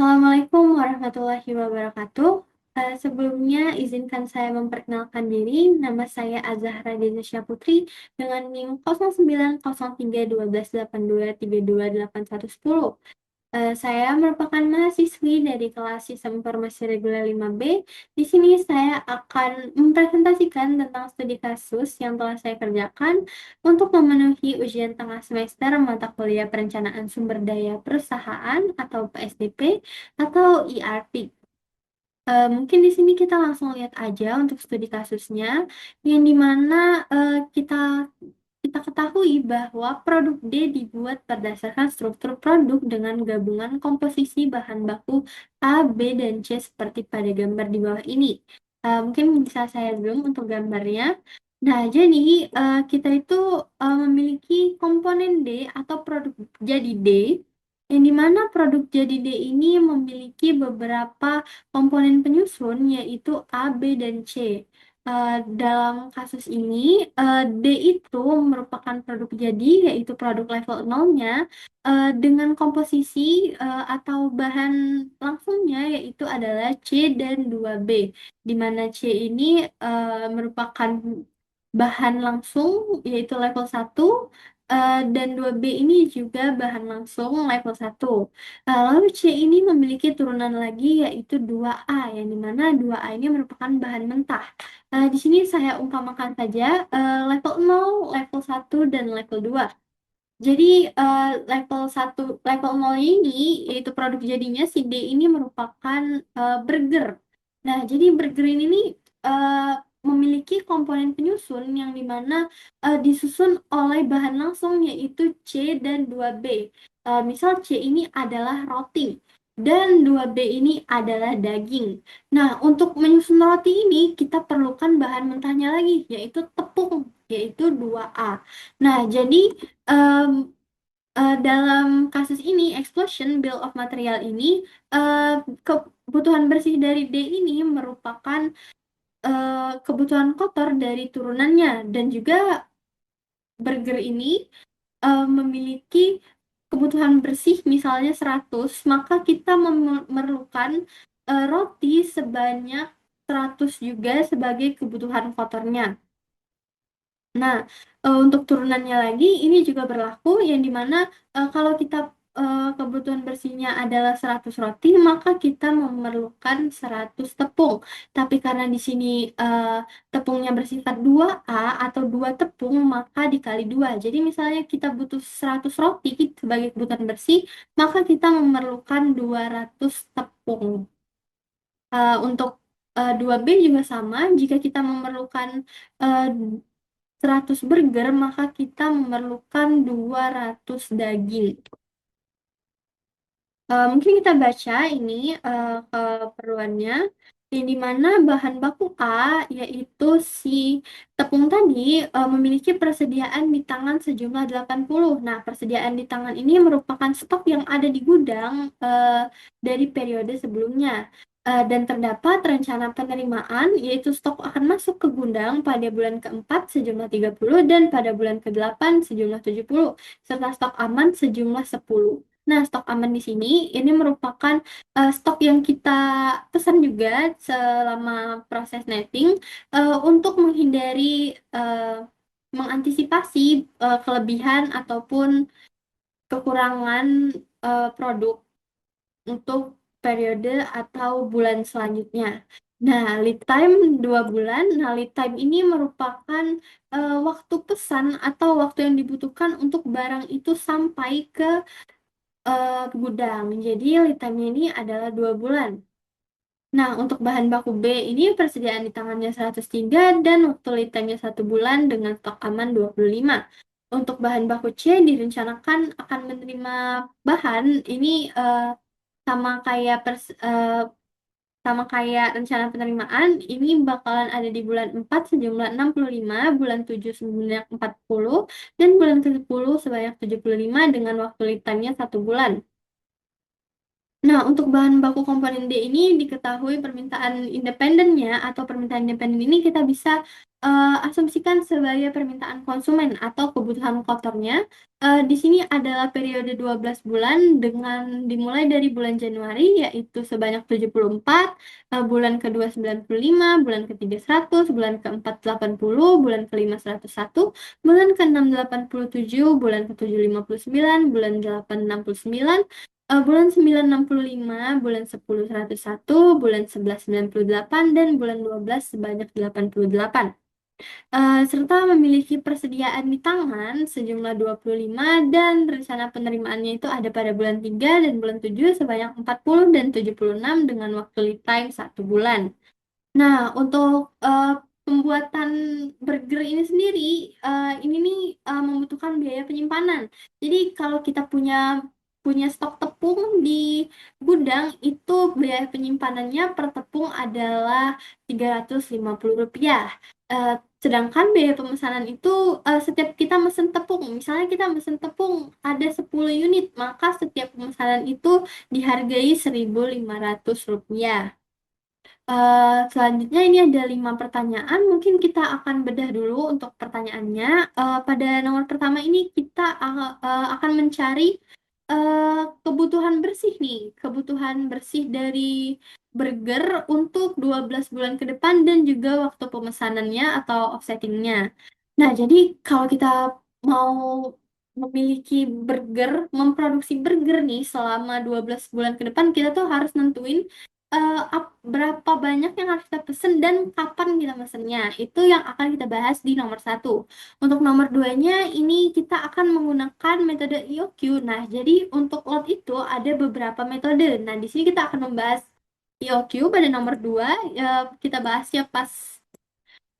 Assalamualaikum warahmatullahi wabarakatuh. Sebelumnya izinkan saya memperkenalkan diri. Nama saya Azahra Denisha Putri dengan NIM 09031282328110. Saya merupakan mahasiswi dari kelas Sistem Informasi Reguler 5B. Di sini saya akan mempresentasikan tentang studi kasus yang telah saya kerjakan untuk memenuhi ujian tengah semester mata kuliah Perencanaan Sumber Daya Perusahaan atau PSDP atau ERP. Mungkin di sini kita langsung lihat aja untuk studi kasusnya, yang dimana kita ketahui bahwa produk D dibuat berdasarkan struktur produk dengan gabungan komposisi bahan baku A, B, dan C seperti pada gambar di bawah ini. Mungkin bisa saya zoom untuk gambarnya. Nah, jadi kita itu memiliki komponen D atau produk jadi D, yang dimana produk jadi D ini memiliki beberapa komponen penyusun yaitu A, B, dan C. Dalam kasus ini, D itu merupakan produk jadi, yaitu produk level 0-nya, dengan komposisi atau bahan langsungnya, yaitu adalah C dan 2B, di mana C ini merupakan bahan langsung, yaitu level 1, dan 2B ini juga bahan langsung level 1. Lalu C ini memiliki turunan lagi, yaitu 2A, yang dimana 2A ini merupakan bahan mentah. Di sini saya umpamakan saja level 0, level 1, dan level 2. Jadi level 0 ini yaitu produk jadinya si D ini merupakan burger. Nah, jadi burger ini nih eh, memiliki komponen penyusun yang dimana disusun oleh bahan langsung yaitu C dan 2B. Misal C ini adalah roti dan 2B ini adalah daging. Nah, untuk menyusun roti ini kita perlukan bahan mentahnya lagi yaitu tepung, yaitu 2A. Nah, jadi dalam kasus ini, explosion bill of material ini, kebutuhan bersih dari D ini merupakan kebutuhan kotor dari turunannya, dan juga burger ini memiliki kebutuhan bersih misalnya 100, maka kita memerlukan roti sebanyak 100 juga sebagai kebutuhan kotornya. Nah, untuk turunannya lagi ini juga berlaku yang dimana kalau kita kebutuhan bersihnya adalah 100 roti, maka kita memerlukan 100 tepung. Tapi karena di sini tepungnya bersifat 2A atau 2 tepung, maka dikali 2. Jadi misalnya kita butuh 100 roti sebagai kebutuhan bersih, maka kita memerlukan 200 tepung. Untuk 2B juga sama, jika kita memerlukan eh, 100 burger, maka kita memerlukan 200 daging. Mungkin kita baca ini keperluannya, yang dimana bahan baku A, yaitu si tepung tadi, memiliki persediaan di tangan sejumlah 80. Nah, persediaan di tangan ini merupakan stok yang ada di gudang dari periode sebelumnya. Dan terdapat rencana penerimaan, yaitu stok akan masuk ke gudang pada bulan keempat sejumlah 30 dan pada bulan ke-8 sejumlah 70, serta stok aman sejumlah 10. Nah, stok aman di sini ini merupakan stok yang kita pesan juga selama proses netting untuk menghindari mengantisipasi kelebihan ataupun kekurangan produk untuk periode atau bulan selanjutnya. Nah, lead time 2 bulan. Nah, lead time ini merupakan waktu pesan atau waktu yang dibutuhkan untuk barang itu sampai ke gudang. Jadi lead time-nya ini adalah 2 bulan. Nah, untuk bahan baku B ini persediaan di tangannya 103 dan waktu lead time-nya 1 bulan dengan stok aman 25. Untuk bahan baku C direncanakan akan menerima bahan ini sama kayak sama kayak rencana penerimaan, ini bakalan ada di bulan 4 sejumlah 65, bulan 7 sebanyak 40, dan bulan ke-10 sebanyak 75 dengan waktu lead time-nya 1 bulan. Nah, untuk bahan baku komponen D ini diketahui permintaan independennya atau permintaan independen ini kita bisa asumsikan sebagai permintaan konsumen atau kebutuhan kotornya. Di sini adalah periode 12 bulan dengan dimulai dari bulan Januari yaitu sebanyak 74, bulan kedua 95, bulan ketiga 100, bulan keempat 80, bulan kelima 101, bulan keenam 87, bulan ketujuh 59, bulan delapan 69, bulan 9 65, bulan 10 101, bulan 11 98, dan bulan 12 sebanyak 88. Serta memiliki persediaan di tangan sejumlah 25 dan rencana penerimaannya itu ada pada bulan 3 dan bulan 7 sebanyak 40 dan 76 dengan waktu lead time 1 bulan. Nah, untuk pembuatan burger ini sendiri, ini nih membutuhkan biaya penyimpanan. Jadi kalau kita punya punya stok tepung di gudang, itu biaya penyimpanannya per tepung adalah Rp350. Sedangkan biaya pemesanan itu setiap kita mesen tepung, misalnya kita mesen tepung ada 10 unit, maka setiap pemesanan itu dihargai Rp1.500. Selanjutnya ini ada 5 pertanyaan, mungkin kita akan bedah dulu untuk pertanyaannya. Pada nomor pertama ini kita akan mencari kebutuhan bersih nih, kebutuhan bersih dari burger untuk 12 bulan ke depan dan juga waktu pemesanannya atau offsettingnya. Nah, jadi kalau kita mau memiliki burger, memproduksi burger nih selama 12 bulan ke depan, kita tuh harus nentuin berapa banyak yang harus kita pesen dan kapan kita mesennya. Itu yang akan kita bahas di nomor satu. Untuk nomor duanya, ini kita akan menggunakan metode EOQ. Nah, jadi untuk lot itu ada beberapa metode. Nah, di sini kita akan membahas EOQ pada nomor 2. Kita bahasnya pas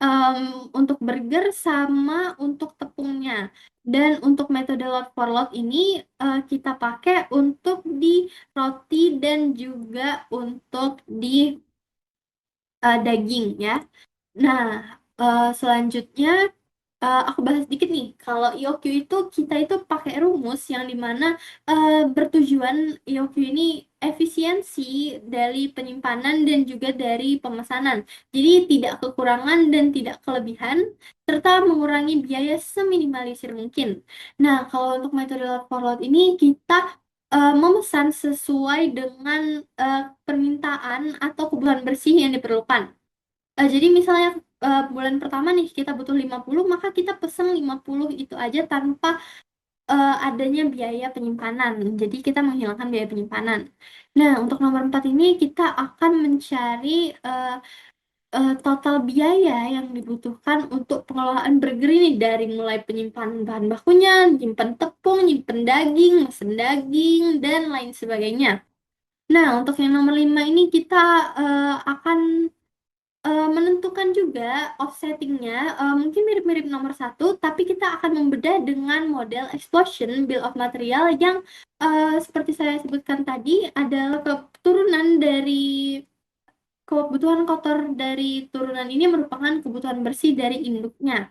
em, untuk burger sama untuk tepungnya. Dan untuk metode lot for lot ini kita pakai untuk di roti dan juga untuk di daging ya. Nah, selanjutnya aku bahas dikit nih. Kalau IOQ itu kita itu pakai rumus yang dimana bertujuan IOQ ini efisiensi dari penyimpanan dan juga dari pemesanan. Jadi tidak kekurangan dan tidak kelebihan, serta mengurangi biaya seminimalisir mungkin. Nah, kalau untuk metode lot for lot ini kita memesan sesuai dengan permintaan atau kebutuhan bersih yang diperlukan. Jadi misalnya bulan pertama nih kita butuh 50, maka kita pesen 50 itu aja tanpa adanya biaya penyimpanan. Jadi kita menghilangkan biaya penyimpanan. Nah, untuk nomor 4 ini kita akan mencari eh, total biaya yang dibutuhkan untuk pengelolaan burger ini dari mulai penyimpanan bahan bakunya, nyimpen tepung, nyimpen daging, mesen daging, dan lain sebagainya. Nah, untuk yang nomor 5 ini kita akan menentukan juga offsettingnya mungkin mirip-mirip nomor satu, tapi kita akan membedah dengan model explosion bill of material yang seperti saya sebutkan tadi adalah keturunan dari kebutuhan kotor dari turunan ini merupakan kebutuhan bersih dari induknya.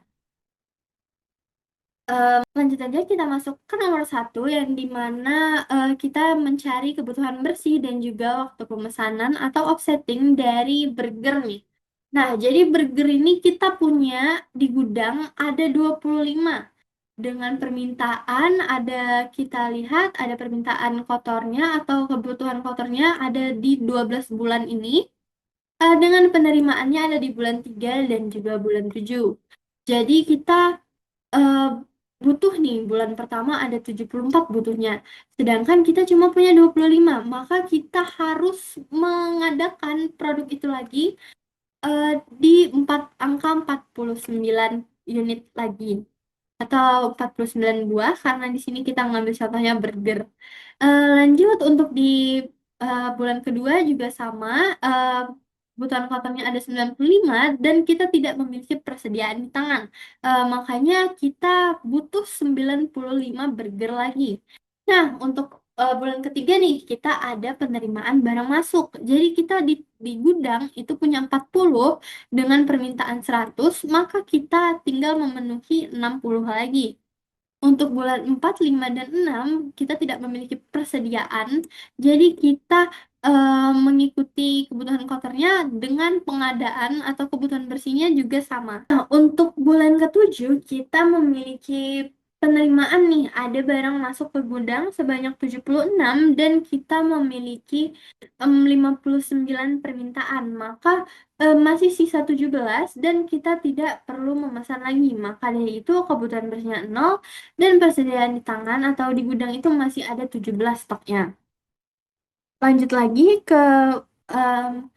Lanjut aja kita masuk ke nomor satu yang dimana kita mencari kebutuhan bersih dan juga waktu pemesanan atau offsetting dari burger nih. Nah, jadi burger ini kita punya di gudang ada 25. Dengan permintaan ada kita lihat ada permintaan kotornya atau kebutuhan kotornya ada di 12 bulan ini. Dengan penerimaannya ada di bulan 3 dan juga bulan 7. Jadi kita eh, butuh nih bulan pertama ada 74 butuhnya. Sedangkan kita cuma punya 25, maka kita harus mengadakan produk itu lagi eh, di 4 angka 49 unit lagi atau 49 buah karena di sini kita ngambil contohnya burger. Lanjut untuk di bulan kedua juga sama, kebutuhan kotornya ada 95 dan kita tidak memiliki persediaan di tangan. Makanya kita butuh 95 burger lagi. Nah, untuk bulan ketiga nih kita ada penerimaan barang masuk. Jadi kita di gudang itu punya 40 dengan permintaan 100, maka kita tinggal memenuhi 60 lagi. Untuk bulan 4, 5, dan 6 kita tidak memiliki persediaan, jadi kita mengikuti kebutuhan kotornya dengan pengadaan atau kebutuhan bersihnya juga sama. Nah, untuk bulan ketujuh kita memiliki penerimaan nih, ada barang masuk ke gudang sebanyak 76 dan kita memiliki 59 permintaan. Maka masih sisa 17 dan kita tidak perlu memesan lagi. Maka dari itu kebutuhan bersihnya 0 dan persediaan di tangan atau di gudang itu masih ada 17 stoknya. Lanjut lagi ke em,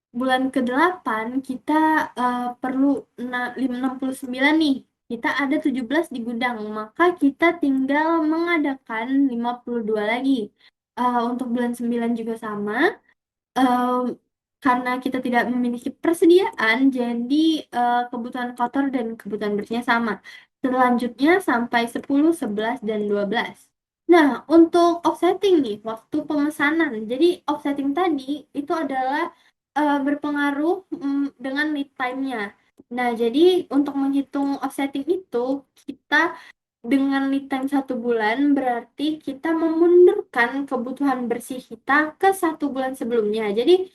bulan ke-8 kita perlu 69 nih. Kita ada 17 di gudang, maka kita tinggal mengadakan 52 lagi. Untuk bulan 9 juga sama. Em, karena kita tidak memiliki persediaan, jadi kebutuhan kotor dan kebutuhan bersihnya sama. Selanjutnya sampai 10, 11, dan 12. Nah, untuk offsetting nih, waktu pemesanan. Jadi, offsetting tadi itu adalah berpengaruh dengan lead time-nya. Nah, jadi untuk menghitung offsetting itu, kita dengan lead time 1 bulan berarti kita memundurkan kebutuhan bersih kita ke 1 bulan sebelumnya. Jadi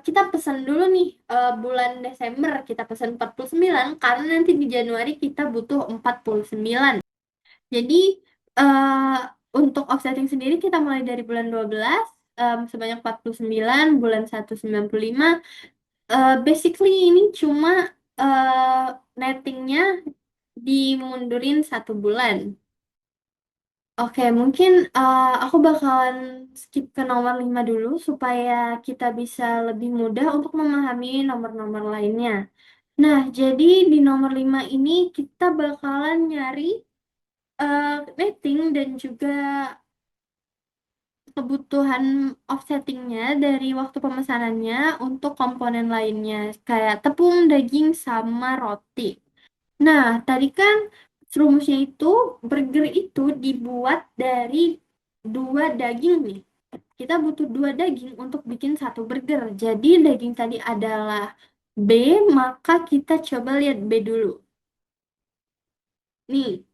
kita pesan dulu nih bulan Desember kita pesan 49 karena nanti di Januari kita butuh 49. Jadi eh, untuk offsetting sendiri kita mulai dari bulan 12 sebanyak 49, bulan 1 95. Basically ini cuma nettingnya dimundurin 1 bulan. Oke, mungkin aku bakalan skip ke nomor 5 dulu supaya kita bisa lebih mudah untuk memahami nomor-nomor lainnya. Nah, jadi di nomor 5 ini kita bakalan nyari netting dan juga kebutuhan offsettingnya dari waktu pemesanannya untuk komponen lainnya, kayak tepung, daging, sama roti. Nah, tadi kan rumusnya itu burger itu dibuat dari 2 daging nih. Kita butuh 2 daging untuk bikin 1 burger. Jadi daging tadi adalah B, maka kita coba lihat B dulu. Nih,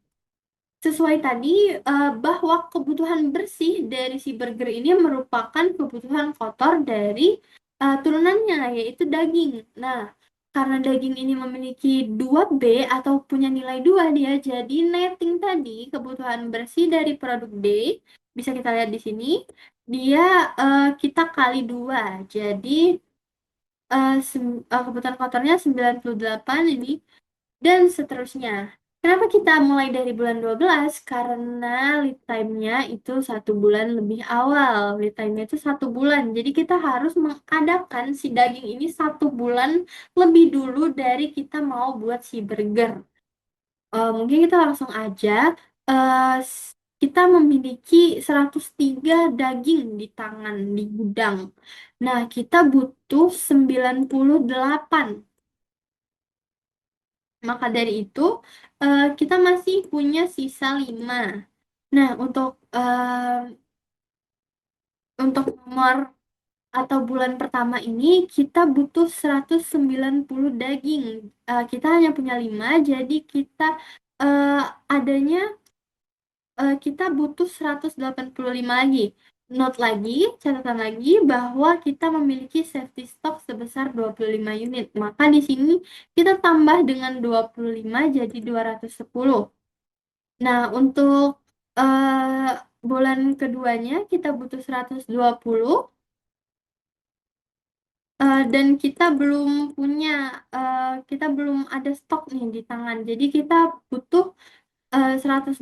sesuai tadi bahwa kebutuhan bersih dari si burger ini merupakan kebutuhan kotor dari turunannya, yaitu daging. Nah, karena daging ini memiliki 2B atau punya nilai 2 dia, jadi netting tadi kebutuhan bersih dari produk D, bisa kita lihat di sini, dia kita kali 2. Jadi kebutuhan kotornya 98 ini dan seterusnya. Kenapa kita mulai dari bulan 12? Karena lead time-nya itu 1 bulan lebih awal. Lead time-nya itu 1 bulan. Jadi kita harus mengadakan si daging ini 1 bulan lebih dulu dari kita mau buat si burger. Mungkin kita langsung aja. Kita memiliki 103 daging di tangan di gudang. Nah, kita butuh 98. Maka dari itu, kita masih punya sisa 5. Nah, untuk nomor atau bulan pertama ini, kita butuh 190 daging. Kita hanya punya 5, jadi kita eh, adanya kita butuh 185 lagi. Note lagi, catatan lagi bahwa kita memiliki safety stock sebesar 25 unit. Maka di sini kita tambah dengan 25 jadi 210. Nah, untuk eh, bulan keduanya kita butuh 120 dan kita belum ada stok nih di tangan. Jadi kita butuh 120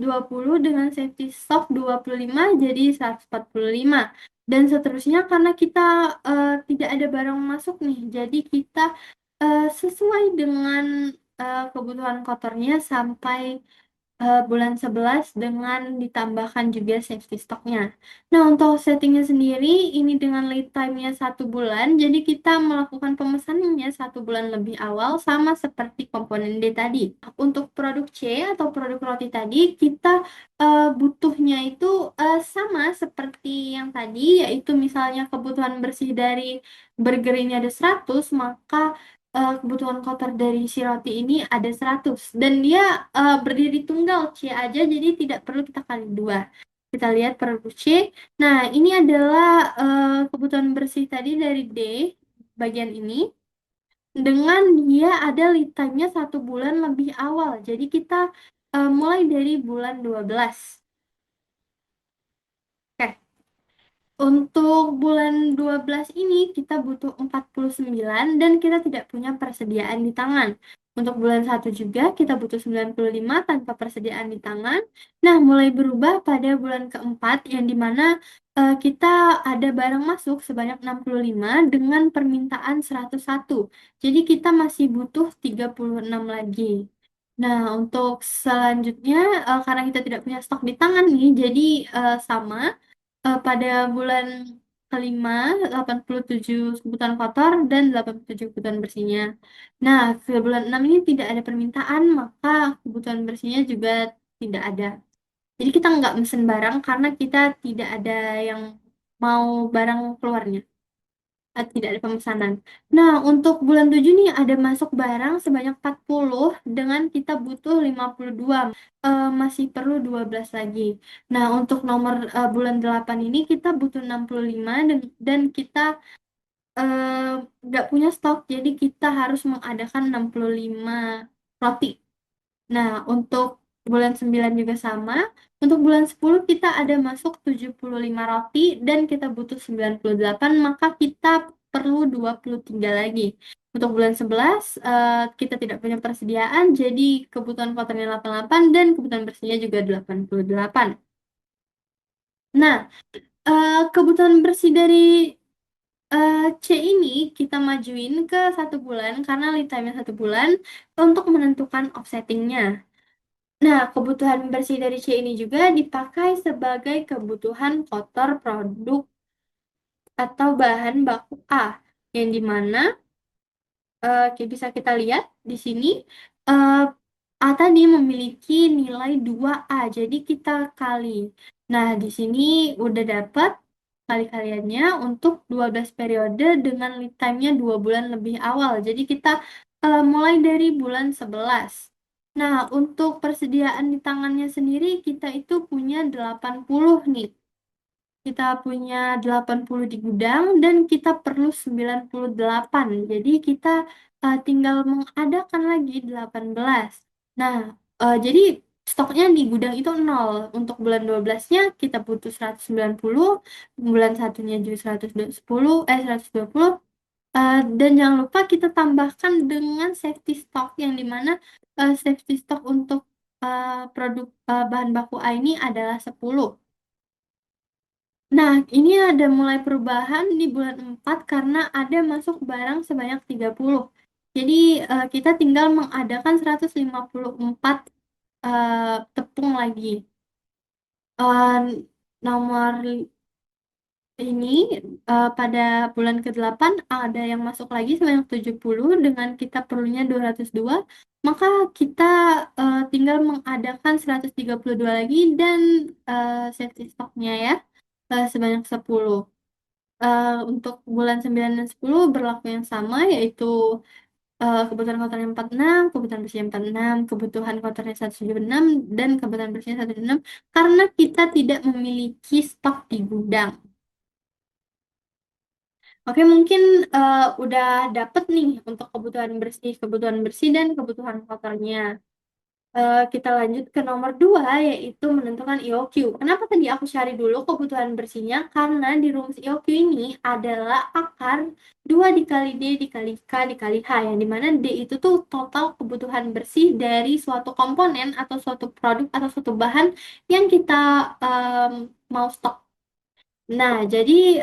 dengan safety stock 25 jadi 145 dan seterusnya karena kita tidak ada barang masuk nih. Jadi kita sesuai dengan kebutuhan kotornya sampai bulan 11 dengan ditambahkan juga safety stocknya. Nah, untuk settingnya sendiri, ini dengan lead time-nya 1 bulan, jadi kita melakukan pemesanannya 1 bulan lebih awal, sama seperti komponen D tadi. Untuk produk C atau produk roti tadi, kita butuhnya itu sama seperti yang tadi, yaitu misalnya kebutuhan bersih dari burger ini ada 100, maka kebutuhan kotor dari si roti ini ada 100 dan dia berdiri tunggal C aja, jadi tidak perlu kita kali dua. Kita lihat produk C. Nah, ini adalah kebutuhan bersih tadi dari D, bagian ini, dengan dia ada lead time-nya 1 bulan lebih awal. Jadi kita mulai dari bulan 12. Oke. Untuk bulan 12 ini kita butuh 49 dan kita tidak punya persediaan di tangan. Untuk bulan 1 juga kita butuh 95 tanpa persediaan di tangan. Nah, mulai berubah pada bulan keempat yang dimana kita ada barang masuk sebanyak 65 dengan permintaan 101. Jadi kita masih butuh 36 lagi. Nah, untuk selanjutnya karena kita tidak punya stok di tangan nih, jadi sama pada bulan kelima 87 kebutuhan kotor dan 87 kebutuhan bersihnya. Nah, ke bulan 6 ini tidak ada permintaan, maka kebutuhan bersihnya juga tidak ada. Jadi kita nggak mesen barang karena kita tidak ada yang mau barang keluarnya. Tidak ada pemesanan. Nah, untuk bulan 7 nih ada masuk barang sebanyak 40 dengan kita butuh 52. Masih perlu 12 lagi. Nah, untuk nomor bulan 8 ini kita butuh 65 dan kita eh, nggak punya stok. Jadi kita harus mengadakan 65 roti. Nah, untuk bulan 9 juga sama. Untuk bulan 10 kita ada masuk 75 roti dan kita butuh 98, maka kita perlu 23 lagi. Untuk bulan 11 kita tidak punya persediaan, jadi kebutuhan kotornya 88 dan kebutuhan bersihnya juga 88. Nah, kebutuhan bersih dari C ini kita majuin ke 1 bulan karena lead time-nya 1 bulan untuk menentukan offsettingnya. Nah, kebutuhan bersih dari C ini juga dipakai sebagai kebutuhan kotor produk atau bahan baku A, yang dimana bisa kita lihat di sini eh, A tadi memiliki nilai 2A, jadi kita kali. Nah, di sini udah dapat kali-kaliannya untuk 12 periode dengan lead time-nya 2 bulan lebih awal. Jadi kita mulai dari bulan 11. Nah, untuk persediaan di tangannya sendiri kita itu punya 80 nih. Kita punya 80 di gudang dan kita perlu 98. Jadi kita tinggal mengadakan lagi 18. Nah, jadi stoknya di gudang itu nol. Untuk bulan 12-nya kita butuh 190, bulan satunya juga 110, 120. Dan jangan lupa kita tambahkan dengan safety stock yang dimana safety stock untuk produk bahan baku A ini adalah 10. Nah, ini ada mulai perubahan di bulan 4 karena ada masuk barang sebanyak 30. Jadi, kita tinggal mengadakan 154 tepung lagi. Nomor ini pada bulan ke-8 ada yang masuk lagi sebanyak 70 dengan kita perlunya 202. Maka kita tinggal mengadakan 132 lagi dan safety stocknya ya sebanyak 10. Untuk bulan 9 dan 10 berlaku yang sama, yaitu kebutuhan kotornya 46, kebutuhan bersihnya 46, kebutuhan kotornya 176, dan kebutuhan bersihnya 176, karena kita tidak memiliki stok di gudang. Oke, mungkin udah dapet nih untuk kebutuhan bersih dan kebutuhan kotornya. Kita lanjut ke nomor 2, yaitu menentukan EOQ. Kenapa tadi aku cari dulu kebutuhan bersihnya? Karena di rumus EOQ ini adalah akar 2 dikali D dikali K dikali H, yang dimana D itu tuh total kebutuhan bersih dari suatu komponen atau suatu produk atau suatu bahan yang kita mau stok. Nah, jadi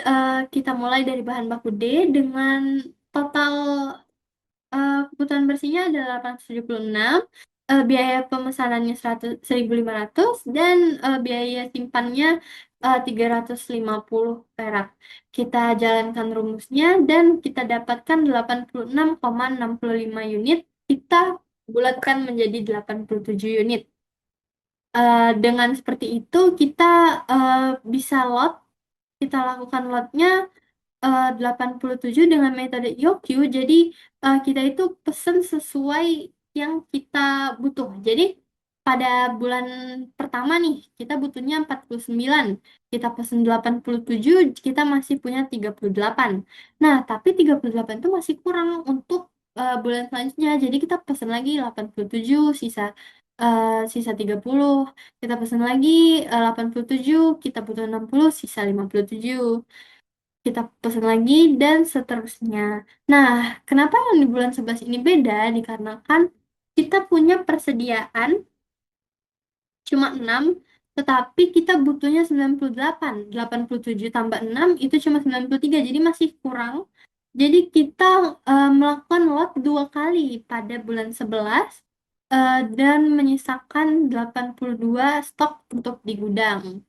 kita mulai dari bahan baku D dengan total kebutuhan bersihnya adalah 876, biaya pemesanannya 100, 1.500 dan biaya simpannya 350 perak. Kita jalankan rumusnya dan kita dapatkan 86,65 unit. Kita bulatkan menjadi 87 unit. Dengan seperti itu kita bisa lot, kita lakukan lotnya 87 dengan metode EOQ. Jadi kita itu pesen sesuai yang kita butuh. Jadi pada bulan pertama nih kita butuhnya 49. Kita pesen 87, kita masih punya 38. Nah, tapi 38 itu masih kurang untuk bulan selanjutnya. Jadi kita pesen lagi 87, sisa 30. Kita pesen lagi 87, kita butuh 60, sisa 57. Kita pesan lagi dan seterusnya. Nah, kenapa yang di bulan 11 ini beda? Dikarenakan kita punya persediaan cuma 6, tetapi kita butuhnya 98. 87 tambah 6 itu cuma 93, jadi masih kurang. Jadi kita melakukan lot 2 kali pada bulan 11 dan menyisakan 82 stok untuk di gudang.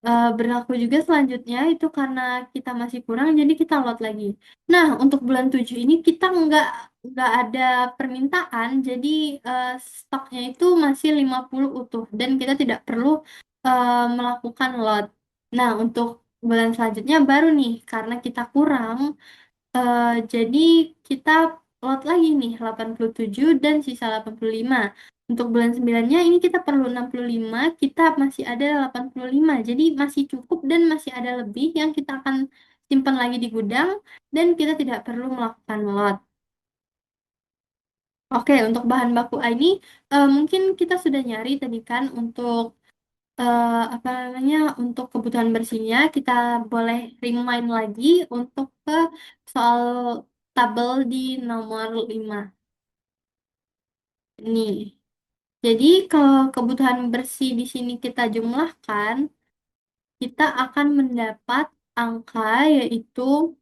Berlaku juga selanjutnya itu karena kita masih kurang jadi kita lot lagi. Nah, untuk bulan 7 ini kita nggak ada permintaan, jadi stoknya itu masih 50 utuh dan kita tidak perlu melakukan lot. Nah, untuk bulan selanjutnya baru nih karena kita kurang, jadi kita lot lagi nih 87 dan sisa 85. Untuk bulan 9-nya ini kita perlu 65, kita masih ada 85. Jadi masih cukup dan masih ada lebih yang kita akan simpan lagi di gudang dan kita tidak perlu melakukan lot. Oke, untuk bahan baku A ini mungkin kita sudah nyari tadi kan untuk apa namanya, untuk kebutuhan bersihnya kita boleh remind lagi untuk ke soal tabel di nomor 5 nih. Jadi kalau kebutuhan bersih di sini kita jumlahkan, kita akan mendapat angka yaitu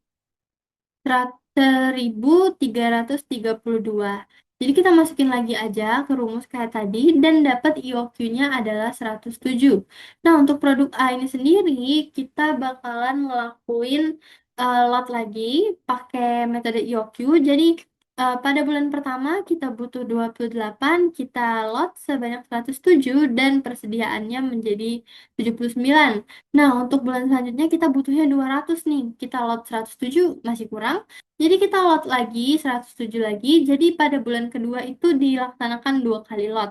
1.332. Jadi kita masukin lagi aja ke rumus kayak tadi dan dapat IOQ-nya adalah 107. Nah, untuk produk A ini sendiri kita bakalan ngelakuin lot lagi pakai metode IOQ. Jadi pada bulan pertama kita butuh 28, kita lot sebanyak 107 dan persediaannya menjadi 79. Nah, untuk bulan selanjutnya kita butuhnya 200 nih. Kita lot 107 masih kurang. Jadi kita lot lagi 107 lagi. Jadi pada bulan kedua itu dilaksanakan 2 kali lot.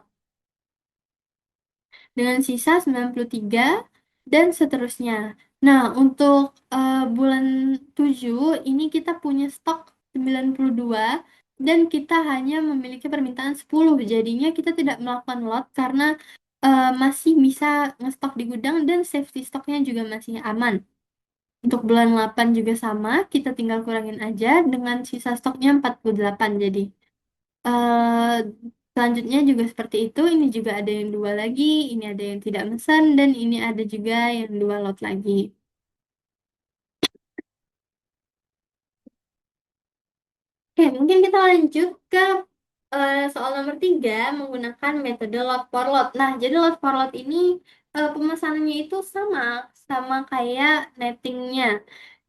Dengan sisa 93 dan seterusnya. Nah, untuk bulan 7 ini kita punya stok 92 dan kita hanya memiliki permintaan 10. Jadinya kita tidak melakukan lot karena masih bisa ngestok di gudang dan safety stoknya juga masih aman. Untuk bulan 8 juga sama, kita tinggal kurangin aja dengan sisa stoknya 48 jadi. eh Selanjutnya juga seperti itu, ini juga ada yang 2 lagi, ini ada yang tidak mesen, dan ini ada juga yang 2 lot lagi. Oke, mungkin kita lanjut ke soal nomor 3 menggunakan metode lot for lot. Nah, jadi lot for lot ini pemesanannya itu sama kayak nettingnya.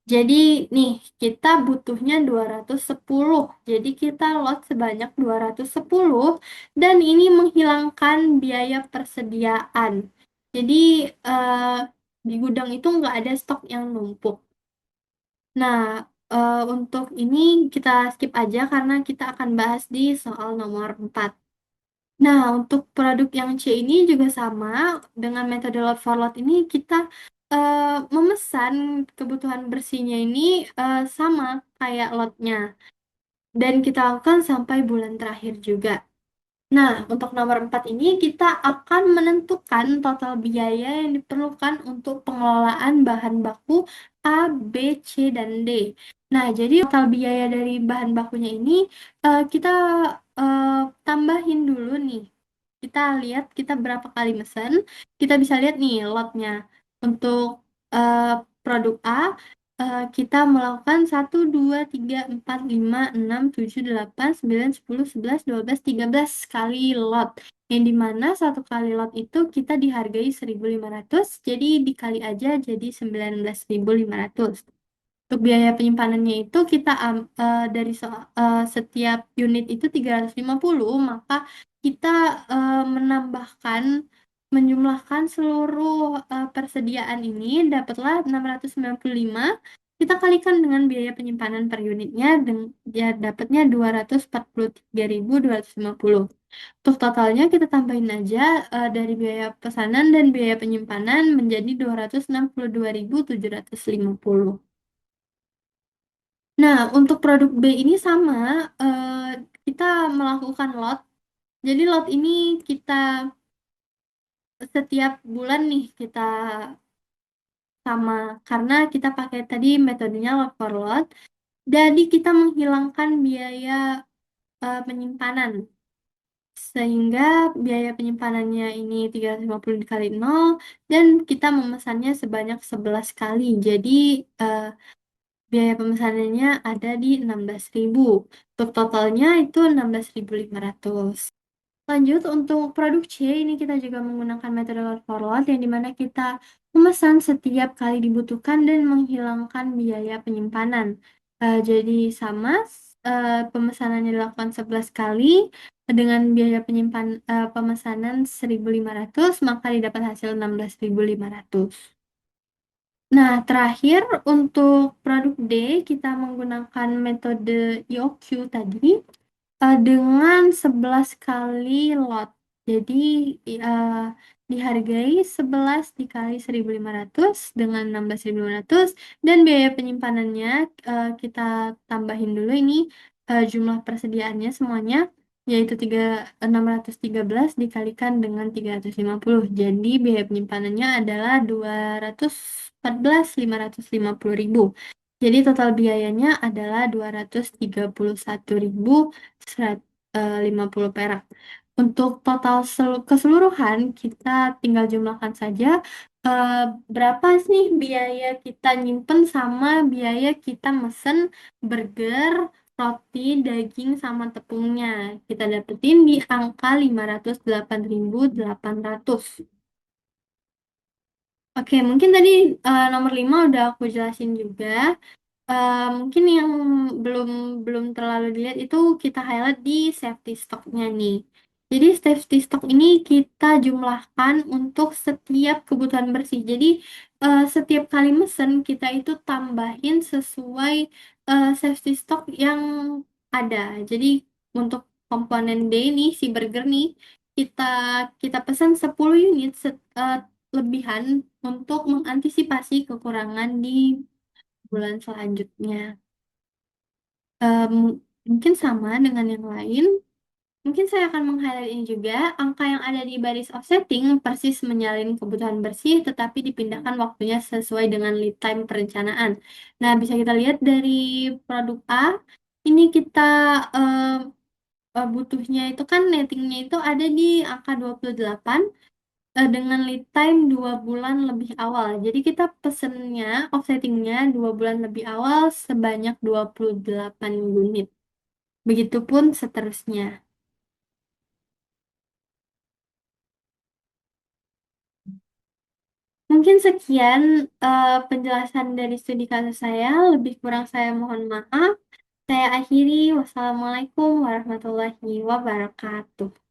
Jadi nih, kita butuhnya 210. Jadi kita lot sebanyak 210 dan ini menghilangkan biaya persediaan. Jadi eh, di gudang itu nggak ada stok yang numpuk. Nah, untuk ini kita skip aja karena kita akan bahas di soal nomor 4. Nah, untuk produk yang C ini juga sama dengan metode lot for lot ini kita eh, memesan kebutuhan bersihnya ini sama kayak lotnya dan kita lakukan sampai bulan terakhir juga. Nah, untuk nomor 4 ini kita akan menentukan total biaya yang diperlukan untuk pengelolaan bahan baku A, B, C, dan D. Nah, jadi total biaya dari bahan bakunya ini kita eh, tambahin dulu nih. Kita lihat kita berapa kali mesen. Kita bisa lihat nih lotnya. Untuk eh, produk A, kita melakukan 1, 2, 3, 4, 5, 6, 7, 8, 9, 10, 11, 12, 13 kali lot. Yang dimana 1 kali lot itu kita dihargai 1.500, jadi dikali aja jadi 19.500. Untuk biaya penyimpanannya itu kita dari setiap unit itu 350, maka kita menambahkan menjumlahkan seluruh persediaan ini dapatlah 695 Kita kalikan dengan biaya penyimpanan per unitnya, dan ya dapatnya 243.250. Untuk totalnya kita tambahin aja dari biaya pesanan dan biaya penyimpanan menjadi 262.750. Nah, untuk produk B ini sama, kita melakukan lot. Jadi lot ini kita setiap bulan nih kita sama, karena kita pakai tadi metodenya lot for lot. Jadi kita menghilangkan biaya penyimpanan. Sehingga biaya penyimpanannya ini 350 dikali 0 dan kita memesannya sebanyak 11 kali. Jadi eh, biaya pemesanannya ada di 16.000. Untuk totalnya itu 16.500. Lanjut, untuk produk C ini kita juga menggunakan metode load for load yang dimana kita memesan setiap kali dibutuhkan dan menghilangkan biaya penyimpanan. Jadi sama, pemesanannya dilakukan 11 kali dengan biaya pemesanan 1.500, maka didapat hasil 16.500. Nah, terakhir untuk produk D kita menggunakan metode EOQ tadi dengan 11 kali lot. Jadi eh, dihargai 11 dikali 1.500 dengan 16.500 dan biaya penyimpanannya kita tambahin dulu ini jumlah persediaannya semuanya, yaitu 613 dikalikan dengan 350. Jadi biaya penyimpanannya adalah 214.550.000. Jadi total biayanya adalah 231.150 perak. Untuk total keseluruhan kita tinggal jumlahkan saja eh, berapa sih biaya kita nyimpen sama biaya kita mesen burger, roti, daging, sama tepungnya. Kita dapetin di angka 508.800. Oke, mungkin tadi nomor 5 udah aku jelasin juga. Mungkin yang belum belum terlalu dilihat itu kita highlight di safety stocknya nih. Jadi safety stock ini kita jumlahkan untuk setiap kebutuhan bersih. Jadi setiap kali mesen kita itu tambahin sesuai safety stock yang ada. Jadi untuk komponen D ini si burger nih kita kita pesan 10 unit lebihan untuk mengantisipasi kekurangan di bulan selanjutnya. Em, Mungkin sama dengan yang lain. Mungkin saya akan meng-highlight ini juga. Angka yang ada di baris offsetting persis menyalin kebutuhan bersih, tetapi dipindahkan waktunya sesuai dengan lead time perencanaan. Nah, bisa kita lihat dari produk A. Ini kita butuhnya itu kan nettingnya itu ada di angka 28 dengan lead time 2 bulan lebih awal. Jadi kita pesennya, offsettingnya 2 bulan lebih awal sebanyak 28 unit. Begitupun seterusnya. Mungkin sekian penjelasan dari studi kasus saya. Lebih kurang saya mohon maaf. Saya akhiri. Wassalamualaikum warahmatullahi wabarakatuh.